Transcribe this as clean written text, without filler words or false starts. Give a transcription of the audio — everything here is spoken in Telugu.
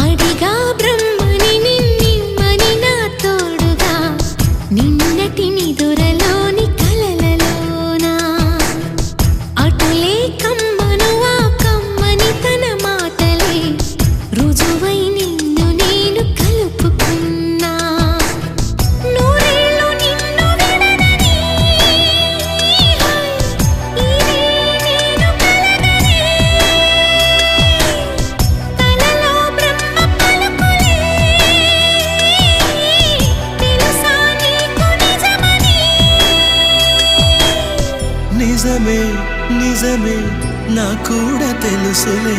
అడిగా బ్రహ్మని నిన్నిమ్మని నా తోడుగా నిన్నటి నిదురలోని కలలలోనా అటులే కమ్మను ఆ కమ్మని తన మాటలే రుజువై నిన్ను నేను కలుపుకున్నా నూరేళ్ళు నిన్ను విడనని ఇదే నేను కలగనే తలలో బ్రహ్మ పలుకులే తెలుసా నీకు నిజమని నిజమే నిజమే నా కూడా తెలుసులే